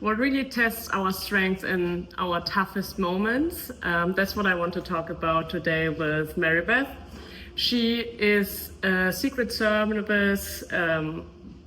what really tests our strengths in our toughest moments. That's what I want to talk about today with Mary Beth. She is a Secret Service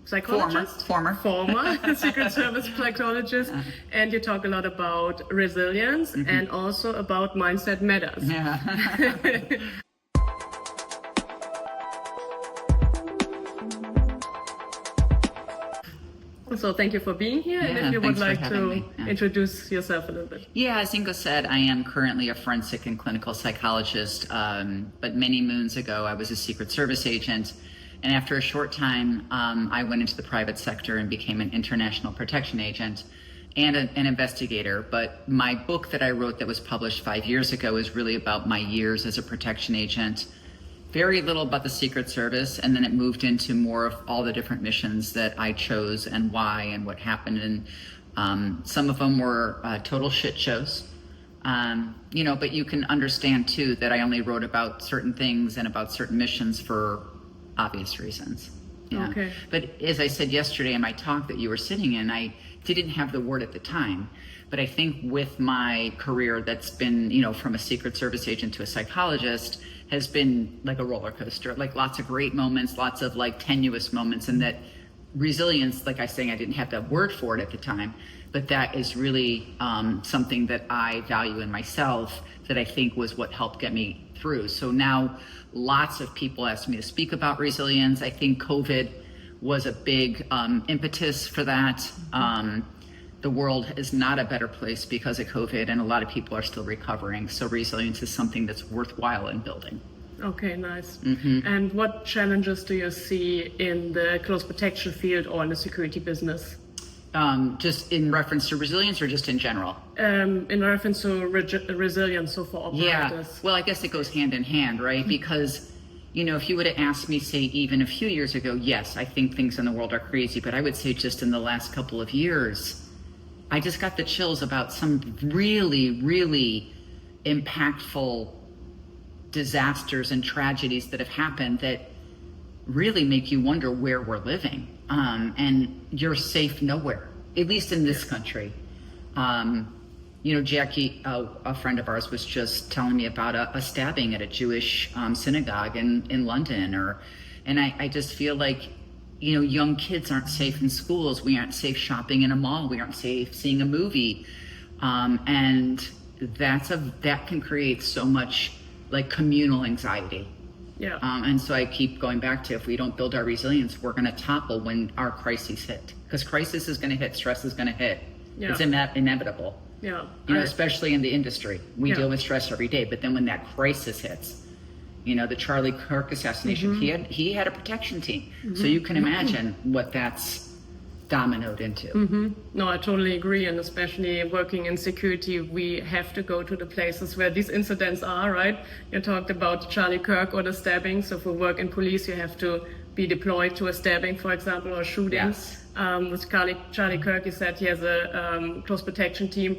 psychologist, former Secret Service psychologist, and you talk a lot about resilience and also about mindset matters. Yeah. So thank you for being here, and if you would like to introduce yourself a little bit. Yeah, as Ingo said, I am currently a forensic and clinical psychologist, but many moons ago I was a Secret Service agent, and after a short time I went into the private sector and became an international protection agent and an investigator. But my book that I wrote that was published 5 years ago is really about my years as a protection agent. Very little about the Secret Service, and then it moved into more of all the different missions that I chose and why and what happened. And some of them were total shit shows, but you can understand too that I only wrote about certain things and about certain missions for obvious reasons. Yeah. Okay. But as I said yesterday in my talk that you were sitting in, I didn't have the word at the time. But I think with my career that's been, from a Secret Service agent to a psychologist, has been like a roller coaster, like lots of great moments, lots of like tenuous moments, and that resilience, like I was saying, I didn't have the word for it at the time, but that is really something that I value in myself, that I think was what helped get me through. So now lots of people ask me to speak about resilience. I think COVID was a big impetus for that. The world is not a better place because of COVID, and a lot of people are still recovering. So resilience is something that's worthwhile in building. Okay, nice. And what challenges do you see in the close protection field or in the security business? Just in reference to resilience or just in general? In reference to resilience, so for operators. Yeah, well, I guess it goes hand in hand, right? Because, if you would have asked me, say, even a few years ago, yes, I think things in the world are crazy, but I would say just in the last couple of years, I just got the chills about some really, really impactful disasters and tragedies that have happened that really make you wonder where we're living. And you're safe nowhere, at least in this country. Jackie, a friend of ours, was just telling me about a stabbing at a Jewish synagogue in London. And I just feel like, young kids aren't safe in schools. We aren't safe shopping in a mall. We aren't safe seeing a movie. And that can create so much like communal anxiety. Yeah. And so I keep going back to, if we don't build our resilience, we're going to topple when our crises hit. Because crisis is going to hit, stress is going to hit. Yeah. It's inevitable. Yeah. Especially in the industry. We deal with stress every day. But then when that crisis hits, the Charlie Kirk assassination, he had a protection team. So you can imagine what that's dominoed into. No, I totally agree. And especially working in security, we have to go to the places where these incidents are, right? You talked about Charlie Kirk or the stabbing. So for work in police, you have to be deployed to a stabbing, for example, or shooting. Yes. With Charlie Kirk, he said he has a close protection team,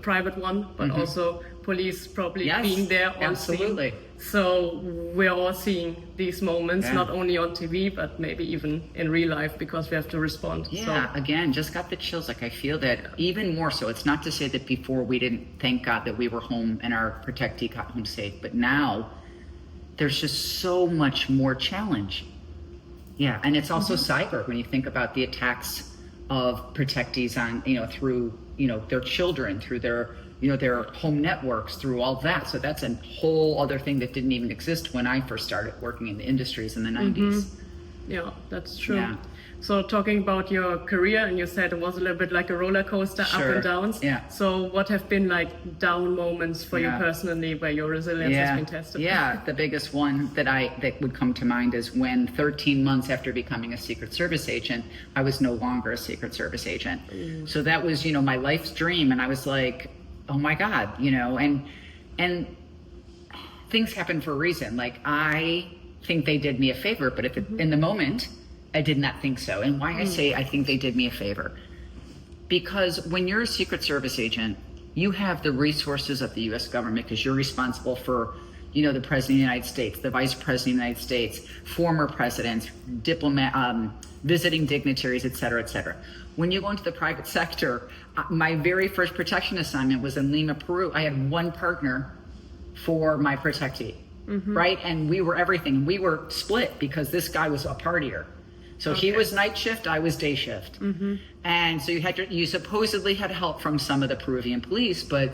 private one, but also police probably being there on absolutely. Scene. So we're all seeing these moments, not only on TV, but maybe even in real life, because we have to respond. Yeah, so, again, just got the chills. Like I feel that even more so. It's not to say that before we didn't, thank God that we were home and our protectee got home safe, but now there's just so much more challenge. Yeah, and it's also cyber, when you think about the attacks of protectees on, through, their children, through their home networks, through all that. So that's a whole other thing that didn't even exist when I first started working in the industries in the 90s. Yeah, that's true. Yeah. So talking about your career, and you said it was a little bit like a roller coaster, up and downs. Yeah. So what have been like down moments for you personally where your resilience has been tested? Yeah, the biggest one that would come to mind is when 13 months after becoming a Secret Service agent, I was no longer a Secret Service agent. So that was, my life's dream. And I was like, oh my God, and things happen for a reason. Like, I think they did me a favor, but in the moment, I did not think so. And why I say I think they did me a favor, because when you're a Secret Service agent, you have the resources of the U.S. government, because you're responsible for, the President of the United States, the Vice President of the United States, former presidents, visiting dignitaries, et cetera, et cetera. When you go into the private sector, my very first protection assignment was in Lima, Peru. I had one partner for my protectee, right? And we were everything. We were split because this guy was a partier. So he was night shift, I was day shift. And so you supposedly had help from some of the Peruvian police, but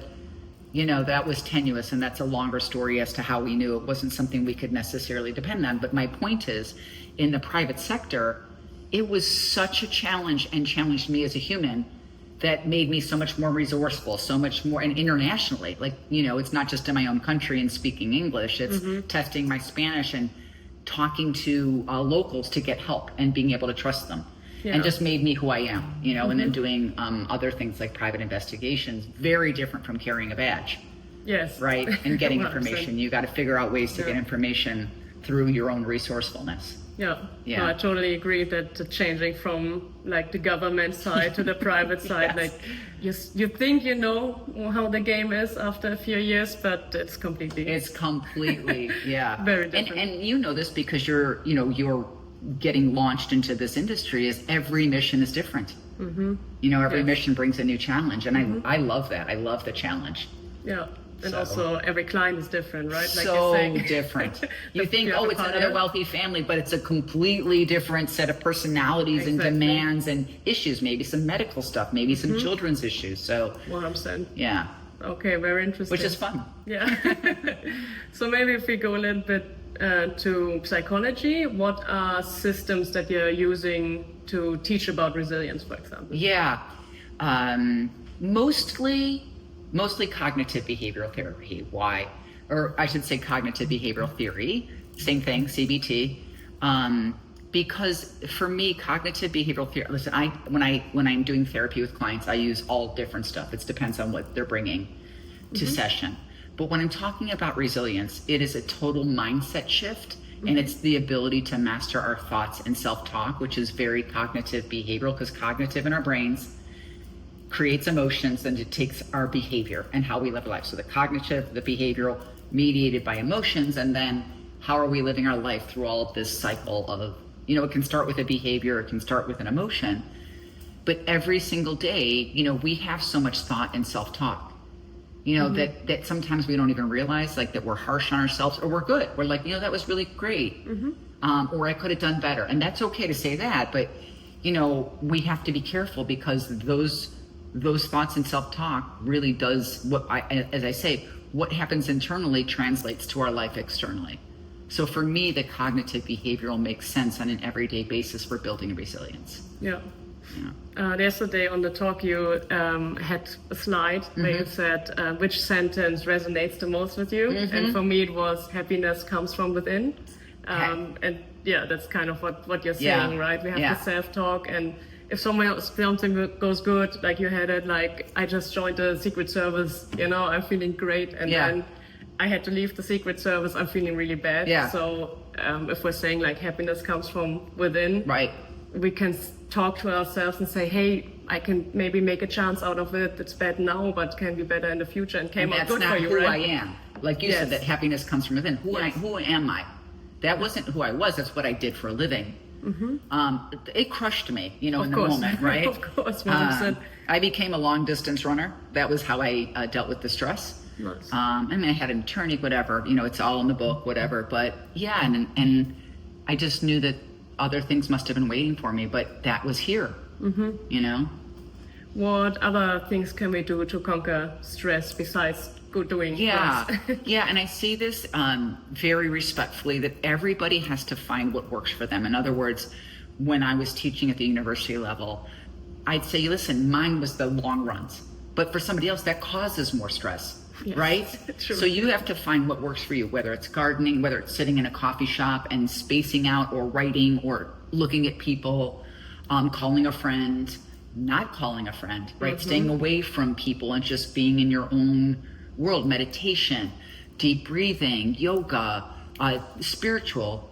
that was tenuous, and that's a longer story as to how we knew it wasn't something we could necessarily depend on. But my point is, in the private sector, it was such a challenge and challenged me as a human that made me so much more resourceful, so much more, and internationally, it's not just in my own country and speaking English, it's testing my Spanish and talking to locals to get help and being able to trust them. And just made me who I am, and then doing other things like private investigations, very different from carrying a badge. Yes. Right? And getting information. You got to figure out ways to get information through your own resourcefulness. Yeah. No, I totally agree that changing from the government side to the private side, you think you know how the game is after a few years, but it's completely very different. And you know this because you're getting launched into this industry. Is every mission is different. Every mission brings a new challenge, and I love that. I love the challenge. Yeah. And also every client is different, right? Like so different. You think, it's another wealthy family, but it's a completely different set of personalities and demands and issues, maybe some medical stuff, maybe some children's issues. So 100%. Yeah. Okay, very interesting. Which is fun. Yeah. So maybe if we go a little bit to psychology, what are systems that you're using to teach about resilience, for example? Yeah. Mostly cognitive behavioral therapy. Why? Or I should say cognitive behavioral theory. Same thing, CBT. Because for me, cognitive behavioral theory, listen, when I'm doing therapy with clients, I use all different stuff. It depends on what they're bringing to session. But when I'm talking about resilience, it is a total mindset shift, and it's the ability to master our thoughts and self-talk, which is very cognitive behavioral, because cognitive in our brains creates emotions, and it takes our behavior and how we live life. So the cognitive, the behavioral, mediated by emotions, and then how are we living our life through all of this cycle of, it can start with a behavior, it can start with an emotion, but every single day, we have so much thought and self-talk, that sometimes we don't even realize, that we're harsh on ourselves, or we're good. We're like, that was really great. Or I could have done better. And that's okay to say that, but, we have to be careful, because those thoughts and self-talk really does as I say, what happens internally translates to our life externally. So for me, the cognitive behavioral makes sense on an everyday basis for building resilience. Yeah. Yesterday on the talk, you had a slide where you said which sentence resonates the most with you. And for me, it was happiness comes from within. And that's kind of what you're saying, right? We have the self-talk, and if something goes good, like you had it, I just joined the Secret Service, I'm feeling great, and then I had to leave the Secret Service, I'm feeling really bad. So if we're saying happiness comes from within, right, we can talk to ourselves and say, hey, I can maybe make a chance out of it. It's bad now, but can be better in the future, and came out good for you, right? That's not who I am. Like you said, that happiness comes from within. Who am I? That wasn't who I was. That's what I did for a living. It crushed me, in the moment, right? Of course, 100%. I became a long distance runner. That was how I dealt with the stress. Nice. I had an attorney, whatever, it's all in the book, whatever. But and I just knew that other things must have been waiting for me, but that was here, What other things can we do to conquer stress besides doing and I say this very respectfully, that everybody has to find what works for them. In other words, when I was teaching at the university level, I'd say, listen, mine was the long runs, but for somebody else that causes more stress, right? True. So you have to find what works for you, whether it's gardening, whether it's sitting in a coffee shop and spacing out, or writing, or looking at people, calling a friend, not calling a friend, right? Staying away from people and just being in your own world. Meditation, deep breathing, yoga, spiritual,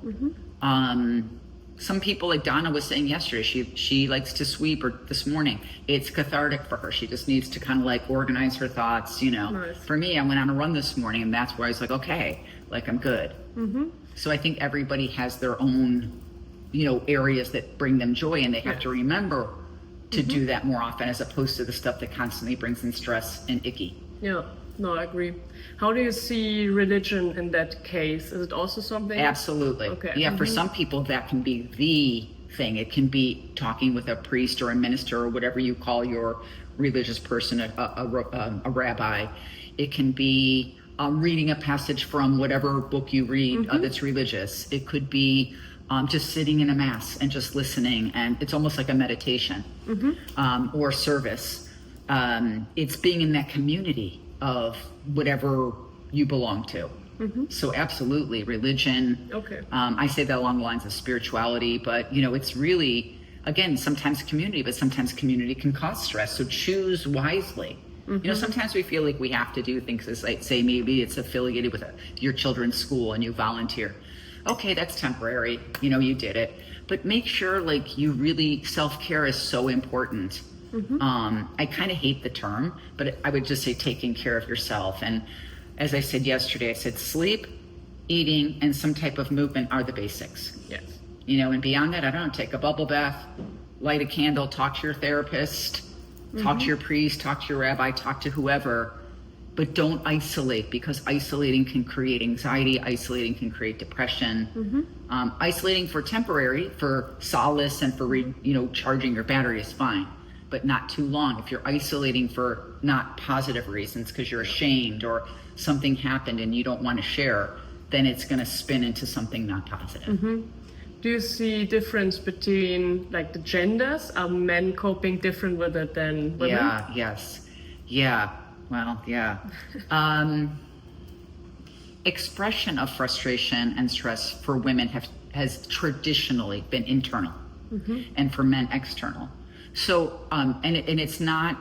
some people, like Donna was saying yesterday, she likes to sweep, or this morning, it's cathartic for her. She just needs to kind of like organize her thoughts, you know. Nice. For me, I went on a run this morning, and that's where I was like, okay, like I'm good. So I think everybody has their own, you know, areas that bring them joy, and they have to remember to do that more often, as opposed to the stuff that constantly brings in stress and icky. Yeah, no, I agree. How do you see religion in that case? Is it also something? Absolutely. Okay. Yeah, for some people that can be the thing. It can be talking with a priest or a minister or whatever you call your religious person, a rabbi. It can be reading a passage from whatever book you read that's religious. It could be just sitting in a mass and just listening, and it's almost like a meditation or service. It's being in that community of whatever you belong to. So absolutely, religion. Okay. I say that along the lines of spirituality, but you know, it's really, again, sometimes community, but sometimes community can cause stress. So choose wisely. You know, sometimes we feel like we have to do things, as like say maybe it's affiliated with your children's school and you volunteer. Okay, that's temporary. You know, you did it, but make sure like you really, self-care is so important. I kind of hate the term, but I would just say taking care of yourself. And as I said yesterday, I said sleep, eating, and some type of movement are the basics. Yes. You know, and beyond that, I don't know, take a bubble bath, light a candle, talk to your therapist, talk to your priest, talk to your rabbi, talk to whoever, but don't isolate, because isolating can create anxiety, isolating can create depression. Isolating for temporary, for solace and for, you know, charging your battery is fine, but not too long. If you're isolating for not positive reasons, because you're ashamed or something happened and you don't want to share, then it's going to spin into something not positive. Do you see difference between like the genders? Are men coping different with it than women? Yeah, yes. Yeah, well, yeah. Expression of frustration and stress for women has traditionally been internal, and for men external. So, and it's not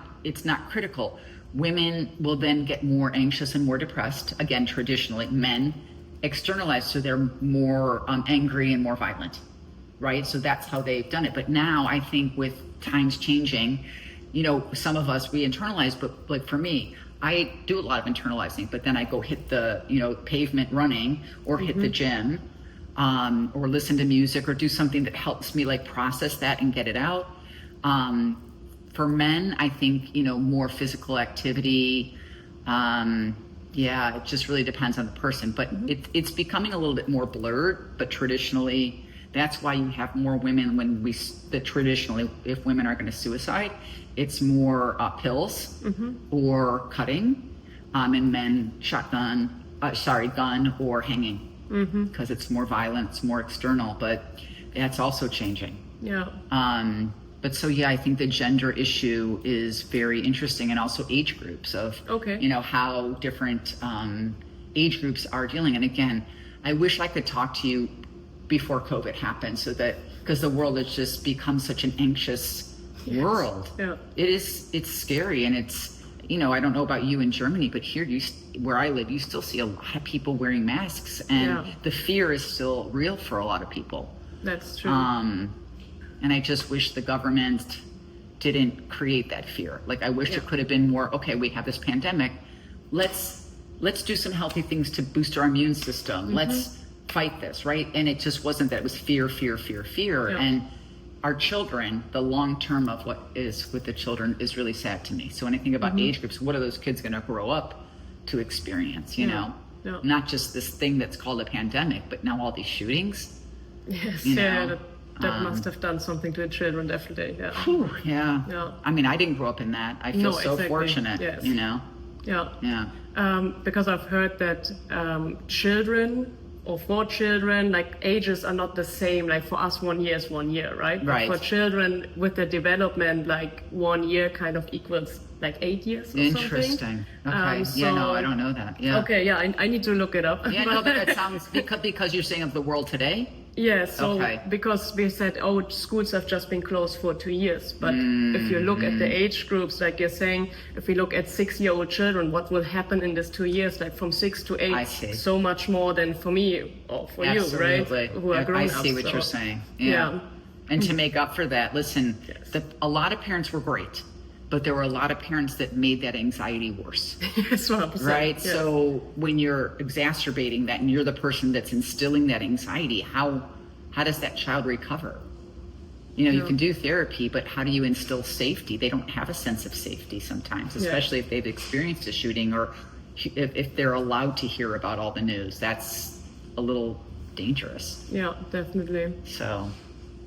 critical. Women will then get more anxious and more depressed. Again, traditionally, men externalize, so they're more angry and more violent, right? So that's how they've done it. But now I think with times changing, you know, some of us, we internalize, but like for me, I do a lot of internalizing, but then I go hit the, you know, pavement running, or hit the gym, or listen to music, or do something that helps me like process that and get it out. For men, I think, you know, more physical activity. Yeah, it just really depends on the person, but it's becoming a little bit more blurred. But traditionally, that's why you have more women traditionally, if women are going to suicide, it's more pills or cutting, and men gun or hanging, because it's more violent, it's more external, but that's also changing. Yeah. But so, yeah, I think the gender issue is very interesting, and also age groups of, you know, how different age groups are dealing. And again, I wish I could talk to you before COVID happened, so that, because the world has just become such an anxious world. Yeah. It's scary, and it's, you know, I don't know about you in Germany, but here, where I live, you still see a lot of people wearing masks, and the fear is still real for a lot of people. That's true. And I just wish the government didn't create that fear. Like, I wish it could have been more, okay, we have this pandemic. Let's do some healthy things to boost our immune system. Let's fight this, right? And it just wasn't that. It was fear. Yeah. And our children, the long term of what is with the children is really sad to me. So when I think about age groups, what are those kids going to grow up to experience, you know? Yeah. Not just this thing that's called a pandemic, but now all these shootings. Yes, you know? That must have done something to the children, definitely. Yeah. Whew, yeah. Yeah. I mean, I didn't grow up in that. I feel so fortunate, yes. you know? Yeah. Yeah. Because I've heard that children, or for children, like ages are not the same. Like for us, 1 year is 1 year, right? Right. But for children with the development, like 1 year kind of equals like 8 years or Interesting. something. Okay. Yeah, no, I don't know that. Yeah. Okay, yeah, I need to look it up. Yeah, no, but that sounds, because you're saying of the world today? Yeah, so Okay. because we said, oh, schools have just been closed for 2 years. But if you look at the age groups, like you're saying, if we look at 6-year-old children, what will happen in this 2 years, like from 6 to 8, I see. so much more than for me or for you, Absolutely. right? Who are grown I ups. see what so. you're saying. Yeah. And to make up for that, listen, Yes. a lot of parents were great, but there were a lot of parents that made that anxiety worse. Yes, 100%. Right? Yes. So when you're exacerbating that and you're the person that's instilling that anxiety, how does that child recover? You can do therapy, but how do you instill safety? They don't have a sense of safety sometimes, especially if they've experienced a shooting or if they're allowed to hear about all the news. That's a little dangerous. Yeah, definitely. So,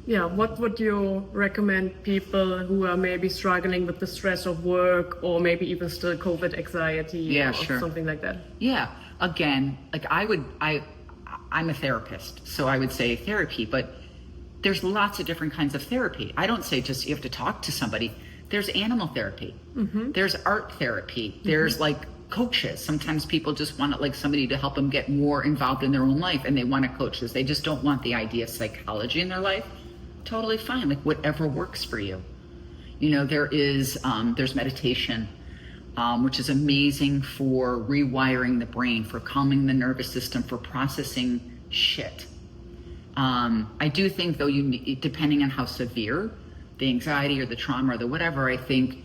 Yeah, what would you recommend people who are maybe struggling with the stress of work or maybe even still COVID anxiety or something like that? yeah, again, like I'm a therapist, so I would say therapy, but there's lots of different kinds of therapy. I don't say just you have to talk to somebody. There's animal therapy. There's art therapy. There's like coaches. Sometimes people just want like somebody to help them get more involved in their own life, and they want a coach because they just don't want the idea of psychology in their life. Totally fine, like whatever works for you. There's meditation, which is amazing for rewiring the brain, for calming the nervous system, for processing shit. I do think though, depending on how severe the anxiety or the trauma or the whatever, I think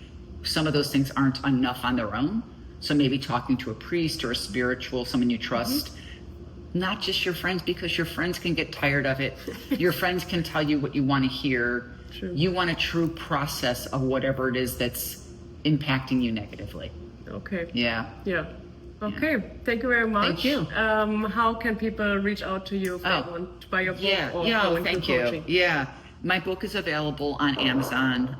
some of those things aren't enough on their own. So maybe talking to a priest or a spiritual, someone you trust, not just your friends, because your friends can get tired of it. Your friends can tell you what you want to hear. True. You want a true process of whatever it is that's impacting you negatively. Okay. Yeah. Yeah. Okay. Thank you very much. Thank you. How can people reach out to you if they want to buy your book or go into thank you. coaching? Yeah. My book is available on Amazon.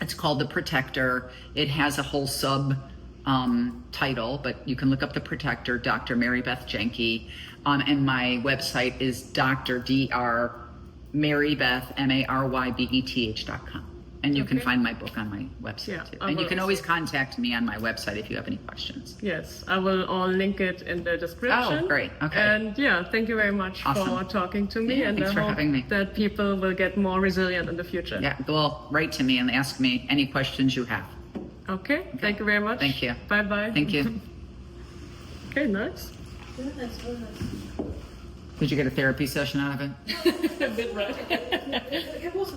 It's called The Protector. It has a whole title, but you can look up The Protector, Dr. Mary Beth Janke. And my website is drmarybeth.com. And you can find my book on my website too. And you can always contact me on my website if you have any questions. Yes, I will all link it in the description. Oh, great. Okay. And thank you very much for talking to me. Yeah, and thanks I for hope having me. that people will get more resilient in the future. Yeah, well, write to me and ask me any questions you have. Okay. Thank you very much. Thank you. Bye-bye. Thank you. Okay, nice. Yeah, that's very nice. Did you get a therapy session out of it? A bit right. It was.